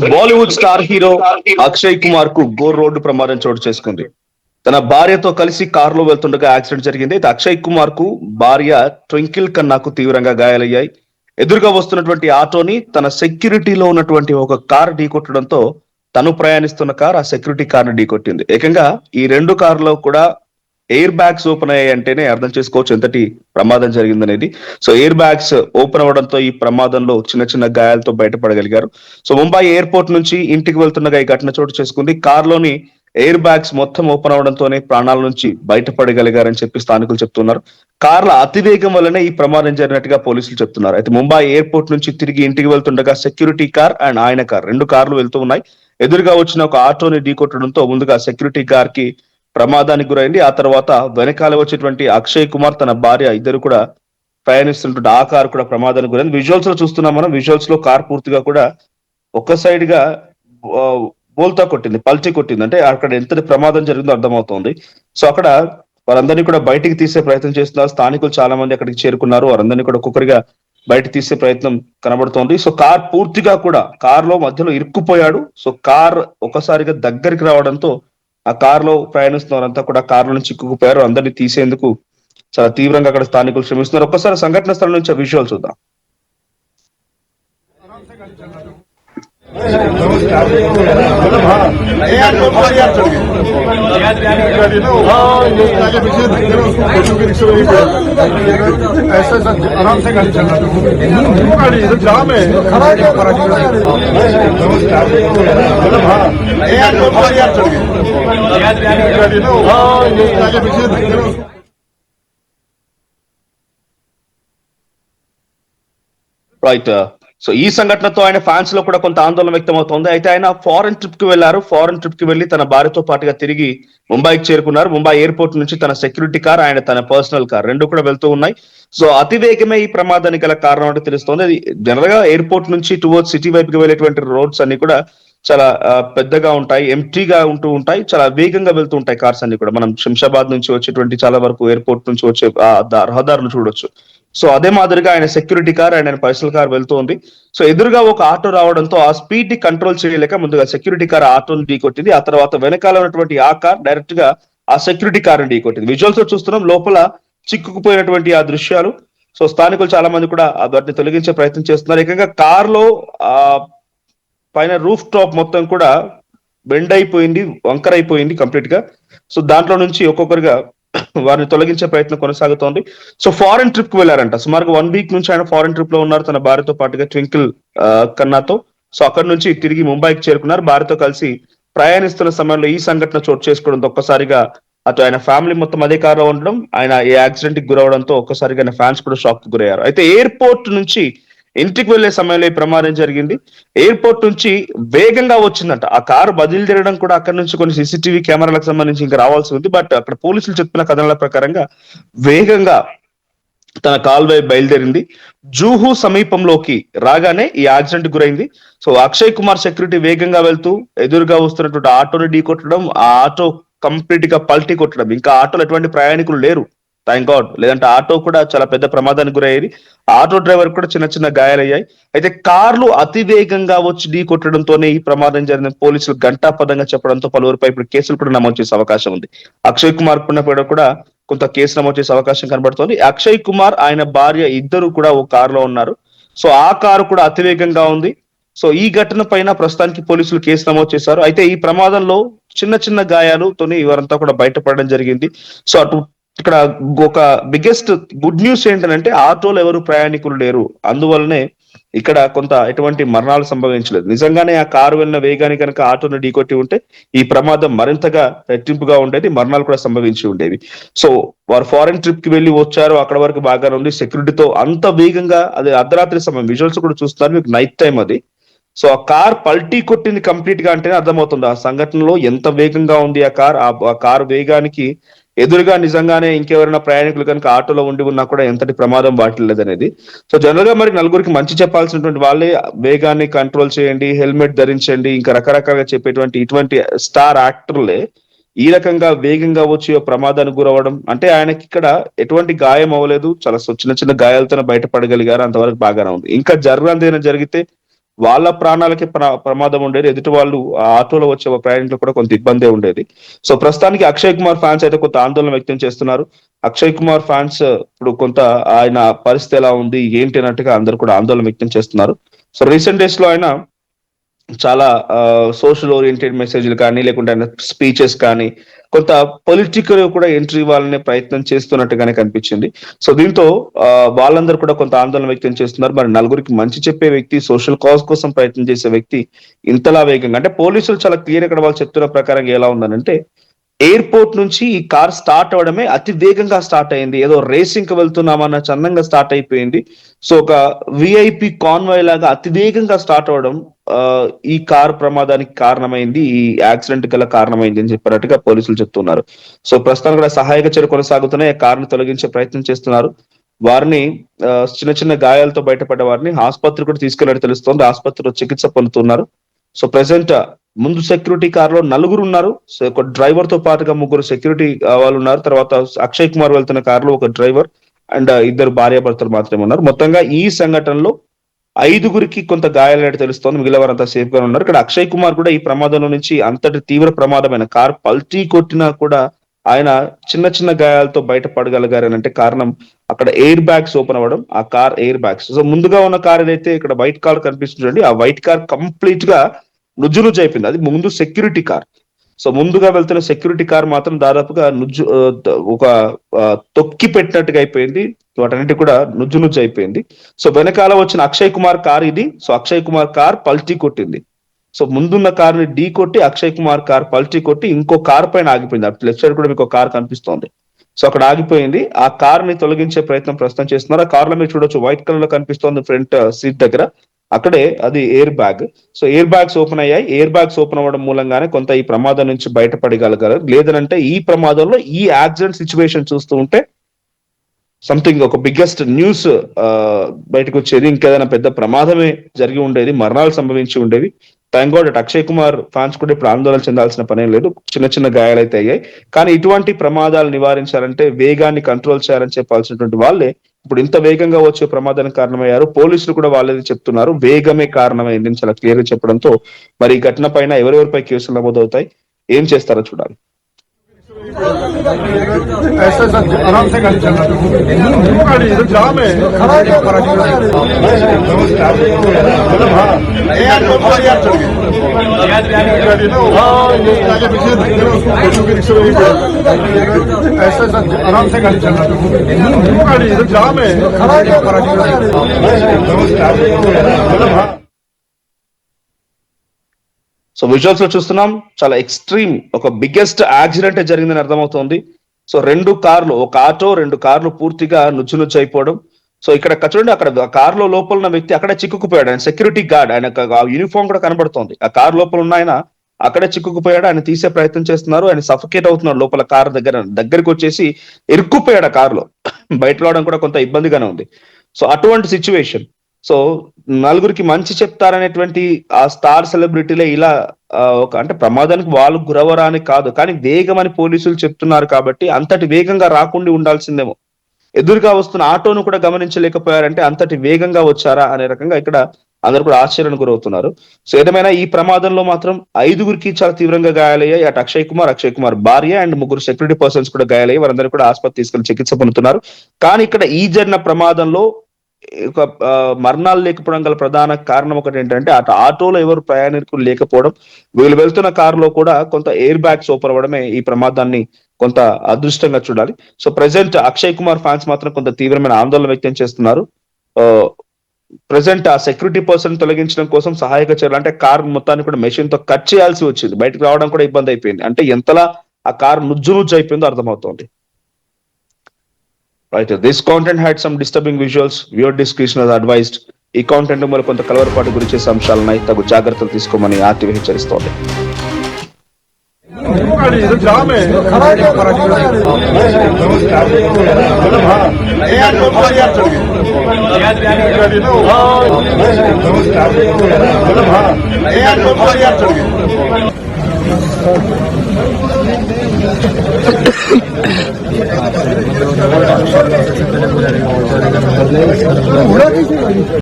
Bollywood star hero Akshay Kumar కు Gor road ప్రమాదం చోటు చేసుకుంది. తన భార్యతో కలిసి కారులో వెళ్తుండగా యాక్సిడెంట్ జరిగింది. అక్షయ్ కుమార్ కు భార్య ట్వింకిల్ కన్నాకు తీవ్రంగా గాయాలయ్యాయి. ఎదురుగా వస్తున్నటువంటి ఆటోని తన సెక్యూరిటీలో ఉన్నటువంటి ఒక కార్ ఢీకొట్టడంతో తను ప్రయాణిస్తున్న కార్ ఆ సెక్యూరిటీ కార్ ని ఢీకొట్టింది. ఏకంగా ఈ రెండు కార్లో కూడా ఎయిర్ బ్యాగ్స్ ఓపెన్ అయ్యాయి అంటేనే అర్థం చేసుకోవచ్చు ఎంతటి ప్రమాదం జరిగిందనేది. సో ఎయిర్ బ్యాగ్స్ ఓపెన్ అవ్వడంతో ఈ ప్రమాదంలో చిన్న చిన్న గాయాలతో బయటపడగలిగారు. సో ముంబై ఎయిర్పోర్ట్ నుంచి ఇంటికి వెళ్తుండగా ఈ ఘటన చోటు చేసుకుంది. కార్లోని ఎయిర్ బ్యాగ్స్ మొత్తం ఓపెన్ అవడంతోనే ప్రాణాల నుంచి బయటపడగలిగారని చెప్పి స్థానికులు చెప్తున్నారు. కార్ల అతివేగం వల్లనే ఈ ప్రమాదం జరిగినట్టుగా పోలీసులు చెప్తున్నారు. అయితే ముంబై ఎయిర్పోర్ట్ నుంచి తిరిగి ఇంటికి వెళ్తుండగా సెక్యూరిటీ కార్ అండ్ ఆయన కార్ రెండు కార్లు వెళ్తూ ఉన్నాయి. ఎదురుగా వచ్చిన ఒక ఆటోని ఢీకొట్టడంతో ముందుగా సెక్యూరిటీ కార్ కి ప్రమాదానికి గురైంది. ఆ తర్వాత వెనకాల వచ్చేటువంటి అక్షయ్ కుమార్ తన భార్య ఇద్దరు కూడా ప్రయాణిస్తున్నటువంటి ఆ కారు కూడా ప్రమాదానికి గురైంది. విజువల్స్ లో చూస్తున్నాం మనం. విజువల్స్ లో కార్ పూర్తిగా కూడా ఒక్క సైడ్ గా బోల్తా కొట్టింది, పల్టీ కొట్టింది. అంటే అక్కడ ఎంత ప్రమాదం జరిగిందో అర్థమవుతోంది. సో అక్కడ వారందరినీ కూడా బయటికి తీసే ప్రయత్నం చేస్తున్నారు. స్థానికులు చాలా మంది అక్కడికి చేరుకున్నారు. వారందరినీ కూడా ఒక్కొక్కరిగా బయట తీసే ప్రయత్నం కనబడుతోంది. సో కార్ పూర్తిగా కూడా కార్ లో మధ్యలో ఇరుక్కుపోయాడు. సో కార్ ఒకసారిగా దగ్గరికి రావడంతో ఆ కార్ లో ప్రయాణిస్తున్న వారంతా కూడా కార్ నుంచి చిక్కుకుపోయారు. అందరినీ తీసేందుకు చాలా తీవ్రంగా అక్కడ స్థానికులు శ్రమిస్తున్నారు. ఒక్కసారి సంఘటన స్థలం నుంచి విజువల్ చూద్దాం. आराम से गाड़ी चल रहा है, गाड़ी इधर जाम है, రైట్. సో ఈ సంఘటనతో ఆయన ఫ్యాన్స్ లో కూడా కొంత ఆందోళన వ్యక్తం అవుతోంది. అయితే ఆయన ఫారెన్ ట్రిప్ కి వెళ్లారు. ఫారెన్ ట్రిప్ కి వెళ్లి తన భార్యతో పాటుగా తిరిగి ముంబైకి చేరుకున్నారు. ముంబై ఎయిర్పోర్ట్ నుంచి తన సెక్యూరిటీ కార్ ఆయన తన పర్సనల్ కార్ రెండు కూడా వెళ్తూ ఉన్నాయి. సో అతివేగమే ఈ ప్రమాదానికి గల కారణం అంటే తెలుస్తోంది. అది జనరల్ గా ఎయిర్పోర్ట్ నుంచి టువర్డ్స్ సిటీ వైపుకి వెళ్ళేటువంటి రోడ్స్ అన్ని కూడా చాలా పెద్దగా ఉంటాయి, ఎంటీగా ఉంటూ ఉంటాయి, చాలా వేగంగా వెళ్తూ ఉంటాయి కార్స్ అన్ని కూడా. మనం శంషాబాద్ నుంచి వచ్చేటువంటి చాలా వరకు ఎయిర్పోర్ట్ నుంచి వచ్చే రహదారులు చూడొచ్చు. సో అదే మాదిరిగా ఆయన సెక్యూరిటీ కార్ అండ్ ఆయన పర్సనల్ కార్ వెళ్తూ ఉంది. సో ఎదురుగా ఒక ఆటో రావడంతో ఆ స్పీడ్ ని కంట్రోల్ చేయలేక ముందుగా సెక్యూరిటీ కార్ ఆటోని ఢీకొట్టింది. ఆ తర్వాత వెనకాల ఉన్నటువంటి ఆ కార్ డైరెక్ట్ గా ఆ సెక్యూరిటీ కార్ ని ఢీకొట్టింది. విజువల్స్ లో చూస్తున్నాం లోపల చిక్కుకుపోయినటువంటి ఆ దృశ్యాలు. సో స్థానికులు చాలా మంది కూడా వాటిని తొలగించే ప్రయత్నం చేస్తున్నారు. ఏకంగా కార్ లో పైన రూఫ్ టాప్ మొత్తం కూడా బెండ్ అయిపోయింది, వంకర అయిపోయింది కంప్లీట్ గా. సో దాంట్లో నుంచి ఒక్కొక్కరుగా వారిని తొలగించే ప్రయత్నం కొనసాగుతోంది. సో ఫారెన్ ట్రిప్ కు వెళ్లారంట. సుమారుగా 1 వీక్ నుంచి ఆయన ఫారెన్ ట్రిప్ లో ఉన్నారు తన భార్యతో పాటుగా ట్వింకిల్ కన్నాతో. సో అక్కడి నుంచి తిరిగి ముంబైకి చేరుకున్నారు. భార్యతో కలిసి ప్రయాణిస్తున్న సమయంలో ఈ సంఘటన చోటు చేసుకోవడంతో ఒక్కసారిగా అటు ఆయన ఫ్యామిలీ మొత్తం అదే కారులో ఉండడం, ఆయన ఈ యాక్సిడెంట్ కి గురవడంతో ఒక్కసారిగా ఆయన ఫ్యాన్స్ కూడా షాక్ కు గురయ్యారు. అయితే ఎయిర్పోర్ట్ నుంచి ఇంటికి వెళ్లే సమయంలో ఈ ప్రమాదం జరిగింది. ఎయిర్పోర్ట్ నుంచి వేగంగా వచ్చిందంట ఆ కారు. బదిలిదేరడం కూడా అక్కడ నుంచి కొన్ని సీసీటీవీ కెమెరాలకు సంబంధించి ఇంకా రావాల్సి ఉంది. బట్ అక్కడ పోలీసులు చెప్పిన కథనాల ప్రకారంగా వేగంగా తన కాల్వై బయలుదేరింది. జూహు సమీపంలోకి రాగానే ఈ యాక్సిడెంట్ గురైంది. సో అక్షయ్ కుమార్ సెక్యూరిటీ వేగంగా వెళ్తూ ఎదురుగా వస్తున్నటువంటి ఆటోని ఢీ కొట్టడం, ఆ ఆటో కంప్లీట్ గా పల్టీ కొట్టడం. ఇంకా ఆటోలో ఎటువంటి ప్రయాణికులు లేరు, థ్యాంక్ గాడ్. లేదంటే ఆటో కూడా చాలా పెద్ద ప్రమాదానికి గురయ్యేది. ఆటో డ్రైవర్ కూడా చిన్న చిన్న గాయాలయ్యాయి. అయితే కార్లు అతి వేగంగా వచ్చి ఢీ కొట్టడంతోనే ఈ ప్రమాదం జరిగిన పోలీసులు ఘంటాపదంగా చెప్పడంతో పలువురిపై ఇప్పుడు కేసులు కూడా నమోదు చేసే అవకాశం ఉంది. అక్షయ్ కుమార్ కూడా కొంత కేసు నమోదు చేసే అవకాశం కనబడుతోంది. అక్షయ్ కుమార్ ఆయన భార్య ఇద్దరు కూడా ఒక కారులో ఉన్నారు. సో ఆ కారు కూడా అతివేగంగా ఉంది. సో ఈ ఘటన పైన ప్రస్తుతానికి పోలీసులు కేసు నమోదు చేశారు. అయితే ఈ ప్రమాదంలో చిన్న చిన్న గాయాలతోని వారంతా కూడా బయటపడడం జరిగింది. సో అటు ఇక్కడ ఒక బిగ్గెస్ట్ గుడ్ న్యూస్ ఏంటంటే ఆటోలో ఎవరు ప్రయాణికులు లేరు. అందువల్లనే ఇక్కడ కొంత ఎటువంటి మరణాలు సంభవించలేదు. నిజంగానే ఆ కారు వెళ్ళిన వేగానికి కనుక ఆటోను ఢీకొట్టి ఉంటే ఈ ప్రమాదం మరింతగా రెట్టింపుగా ఉండేది, మరణాలు కూడా సంభవించి ఉండేవి. సో వారు ఫారెన్ ట్రిప్ కి వెళ్ళి వచ్చారు, అక్కడ వరకు బాగానే ఉంది. సెక్యూరిటీతో అంత వేగంగా, అది అర్ధరాత్రి సమయం, విజువల్స్ కూడా చూస్తున్నారు మీకు, నైట్ టైం అది. సో ఆ కార్ పల్టీ కొట్టింది కంప్లీట్ గా అంటేనే అర్థమవుతుంది ఆ సంఘటనలో ఎంత వేగంగా ఉంది ఆ కార్. ఆ కారు వేగానికి ఎదురుగా నిజంగానే ఇంకెవరైనా ప్రయాణికులు కనుక ఆటోలో ఉండి ఉన్నా కూడా ఎంతటి ప్రమాదం వాటిల్లదనేది. సో జనరల్ గా మరి నలుగురికి మంచి చెప్పాల్సినటువంటి వాళ్ళే వేగాన్ని కంట్రోల్ చేయండి, హెల్మెట్ ధరించండి, ఇంకా రకరకాలుగా చెప్పేటువంటి ఇటువంటి స్టార్ యాక్టర్లే ఈ రకంగా వేగంగా వచ్చి ప్రమాదానికి గురవడం అంటే ఆయనకి ఇక్కడ ఎటువంటి గాయం అవ్వలేదు, చాలా చిన్న చిన్న గాయాలతో బయటపడగలిగారు, అంతవరకు బాగానే ఉంది. ఇంకా జరగందేనా జరిగితే వాళ్ళ ప్రాణాలకి ప్రమాదం ఉండేది, ఎదుటి వాళ్ళు ఆ ఆటోలో వచ్చే ప్రయాణికులు కూడా కొంత ఇబ్బందే ఉండేది. సో ప్రస్తుతానికి అక్షయ్ కుమార్ ఫ్యాన్స్ అయితే కొంత ఆందోళన వ్యక్తం చేస్తున్నారు. అక్షయ్ కుమార్ ఫ్యాన్స్ ఇప్పుడు కొంత ఆయన పరిస్థితి ఎలా ఉంది ఏంటి అన్నట్టుగా అందరు కూడా ఆందోళన వ్యక్తం చేస్తున్నారు. సో రీసెంట్ డేస్ లో ఆయన చాలా సోషల్ ఓరియంటెడ్ మెసేజ్లు కానీ లేకుంటే స్పీచెస్ కానీ కొంత పొలిటికల్ కూడా ఎంట్రీ ఇవ్వాలనే ప్రయత్నం చేస్తున్నట్టుగానే కనిపించింది. సో దీంతో వాళ్ళందరూ కూడా కొంత ఆందోళన వ్యక్తం చేస్తున్నారు. మరి నలుగురికి మంచి చెప్పే వ్యక్తి, సోషల్ కాజ్ కోసం ప్రయత్నం చేసే వ్యక్తి ఇంతలా వేగంగా, అంటే పోలీసులు చాలా క్లియర్ ఇక్కడ వాళ్ళు చెప్తున్న ప్రకారంగా ఎలా ఉందనంటే ఎయిర్పోర్ట్ నుంచి ఈ కార్ స్టార్ట్ అవడమే అతి వేగంగా స్టార్ట్ అయింది, ఏదో రేసింగ్ కి వెళ్తున్నామన్న చందంగా స్టార్ట్ అయిపోయింది. సో ఒక విఐపి కాన్వాయ్ లాగా అతి వేగంగా స్టార్ట్ అవడం ఈ కార్ ప్రమాదానికి కారణమైంది, ఈ యాక్సిడెంట్ గల కారణమైంది అని చెప్పినట్టుగా పోలీసులు చెప్తున్నారు. సో ప్రస్తుతం కూడా సహాయక చర్య కొనసాగుతున్నాయి, కార్ను తొలగించే ప్రయత్నం చేస్తున్నారు. వారిని చిన్న చిన్న గాయాలతో బయటపడ్డ వారిని ఆసుపత్రి కూడా తీసుకెళ్ళినట్టు తెలుస్తోంది, ఆసుపత్రిలో చికిత్స పొందుతున్నారు. సో ప్రెసెంట్ ముందు సెక్యూరిటీ కార్ లో నలుగురు ఉన్నారు. సో ఒక డ్రైవర్ తో పాటుగా ముగ్గురు సెక్యూరిటీ వాళ్ళు ఉన్నారు. తర్వాత అక్షయ్ కుమార్ వెళ్తున్న కార్ లో ఒక డ్రైవర్ అండ్ ఇద్దరు భార్యాభర్తలు మాత్రమే ఉన్నారు. మొత్తంగా ఈ సంఘటనలో 5గురికి కొంత గాయాలైనట్టు తెలుస్తోంది, మిగిలిన వారంతా సేఫ్ గా ఉన్నారు. ఇక్కడ అక్షయ్ కుమార్ కూడా ఈ ప్రమాదంలో నుంచి అంతటి తీవ్ర ప్రమాదమైన కార్ పల్టీ కొట్టినా కూడా ఆయన చిన్న చిన్న గాయాలతో బయటపడగలిగారని అంటే కారణం అక్కడ ఎయిర్ బ్యాగ్స్ ఓపెన్ అవ్వడం, ఆ కార్ ఎయిర్ బ్యాగ్స్. సో ముందుగా ఉన్న కార్ ఏదైతే ఇక్కడ వైట్ కార్ కనిపిస్తుంది, ఆ వైట్ కార్ కంప్లీట్ గా నుజ్జు అయిపోయింది. అది ముందు సెక్యూరిటీ కార్. సో ముందుగా వెళ్తున్న సెక్యూరిటీ కార్ మాత్రం దాదాపుగా ఒక తొక్కి పెట్టినట్టుగా అయిపోయింది, వాటన్నిటి కూడా నుజ్జు అయిపోయింది. సో వెనకాల వచ్చిన అక్షయ్ కుమార్ కార్ ఇది. సో అక్షయ్ కుమార్ కార్ పల్టీ కొట్టింది. సో ముందున్న కార్ ని ఢీ కొట్టి అక్షయ్ కుమార్ కార్ పల్టీ కొట్టి ఇంకో కార్ పైన ఆగిపోయింది. అటు లెఫ్ట్ సైడ్ కూడా మీకు కార్ కనిపిస్తోంది. సో అక్కడ ఆగిపోయింది. ఆ కార్ ని తొలగించే ప్రయత్నం ప్రస్తుతం చేస్తున్నారు. ఆ కార్ లో మీరు చూడొచ్చు, వైట్ కలర్ లో కనిపిస్తోంది ఫ్రంట్ సీట్ దగ్గర, అక్కడే అది air bag. So air bags open అయ్యాయి. ఎయిర్ బ్యాగ్స్ ఓపెన్ అవ్వడం మూలంగానే కొంత ఈ ప్రమాదం నుంచి బయటపడగలగారు. లేదనంటే ఈ ప్రమాదంలో ఈ యాక్సిడెంట్ సిచ్యువేషన్ చూస్తూ ఉంటే సంథింగ్ ఒక బిగ్గెస్ట్ న్యూస్ బయటకు వచ్చేది, ఇంకేదైనా పెద్ద ప్రమాదమే జరిగి ఉండేది, మరణాలు సంభవించి ఉండేవి. Thank God at Akshay Kumar fans కూడా ఇప్పుడు ఆందోళన చెందాల్సిన పనేం లేదు, చిన్న చిన్న గాయాలైతే అయ్యాయి. కానీ ఇటువంటి ప్రమాదాలు నివారించాలంటే వేగాన్ని కంట్రోల్ చేయాలని చెప్పాల్సినటువంటి వాళ్ళే ఇప్పుడు ఇంత వేగంగా వచ్చే ప్రమాదానికి కారణమయ్యారు. పోలీసులు కూడా వాళ్ళది చెప్తున్నారు, వేగమే కారణమైంది అని చాలా క్లియర్ గా చెప్పడంతో మరి ఈ ఘటన పైన ఎవరెవరిపై కేసులు నమోదవుతాయి, ఏం చేస్తారో చూడాలి. ऐसे सर आराम से गाड़ी चलना, गाड़ी इधर जाम है। ऐसे सर आराम से गाड़ी चलना, गाड़ी इधर जाम है। సో విజువల్స్ లో చూస్తున్నాం, చాలా ఎక్స్ట్రీమ్ ఒక బిగ్గెస్ట్ యాక్సిడెంట్ జరిగిందని అర్థమవుతోంది. సో 2 కార్లు, ఒక ఆటో 2 కార్లు పూర్తిగా నుజ్జు అయిపోవడం. సో ఇక్కడ చూడండి, అక్కడ కార్ లో లోపల ఉన్న వ్యక్తి అక్కడే చిక్కుకుపోయాడు. ఆయన సెక్యూరిటీ గార్డ్, ఆయన యూనిఫామ్ కూడా కనబడుతోంది. ఆ కార్ లోపల ఉన్న ఆయన అక్కడే చిక్కుకుపోయాడు. ఆయన తీసే ప్రయత్నం చేస్తున్నారు, ఆయన సఫకేట్ అవుతున్నారు లోపల కార్ దగ్గరికి వచ్చేసి ఇరుక్కుపోయాడు ఆ కారులో. బయట రావడం కూడా కొంత ఇబ్బందిగానే ఉంది. సో అటువంటి సిచ్యువేషన్. సో నలుగురికి మంచి చెప్తారనేటువంటి ఆ స్టార్ సెలబ్రిటీలే ఇలా ఒక అంటే ప్రమాదానికి వాళ్ళు గురవరాని కాదు, కానీ వేగం అని పోలీసులు చెప్తున్నారు కాబట్టి అంతటి వేగంగా రాకుండా ఉండాల్సిందేమో. ఎదురుగా వస్తున్న ఆటోను కూడా గమనించలేకపోయారంటే అంతటి వేగంగా వచ్చారా అనే రకంగా ఇక్కడ అందరు కూడా ఆశ్చర్యానికి గురవుతున్నారు. సో ఏదేమైనా ఈ ప్రమాదంలో మాత్రం 5గురికి చాలా తీవ్రంగా గాయాలయ్యాయి. అటు అక్షయ్ కుమార్ భార్య అండ్ 3 సెక్యూరిటీ పర్సన్స్ కూడా గాయాలయ్యి వారందరూ కూడా ఆసుపత్రి తీసుకెళ్లి చికిత్స పొందుతున్నారు. కానీ ఇక్కడ ఈ జరిగిన ప్రమాదంలో ఒక మరణాలు లేకపోవడం గల ప్రధాన కారణం ఒకటి ఏంటంటే అటు ఆటోలో ఎవరు ప్రయాణికులు లేకపోవడం, వీళ్ళు వెళ్తున్న కారులో కూడా కొంత ఎయిర్ బ్యాగ్స్ ఓపెన్ అవ్వడమే ఈ ప్రమాదాన్ని కొంత అదృష్టంగా చూడాలి. So present Akshay Kumar fans మాత్రం కొంత తీవ్రమైన ఆందోళన వ్యక్తం చేస్తున్నారు. ప్రెసెంట్ ఆ సెక్యూరిటీ పర్సన్ తొలగించడం కోసం సహాయక చర్యలు, అంటే కార్ మొత్తాన్ని కూడా మెషిన్ తో కట్ చేయాల్సి వచ్చింది, బయటకు రావడం కూడా ఇబ్బంది అయిపోయింది. అంటే ఎంతలా ఆ కార్ నుజ్జు అయిపోయిందో అర్థమవుతోంది. Right. This content had some disturbing visuals. Viewer discretion is advised. ఈ కాంటెంట్ మరి కొంత కలవరపాటు గురి చేసే అంశాలున్నాయి, తగు జాగ్రత్తలు తీసుకోమని ఆర్టీవీ హెచ్చరిస్తోంది.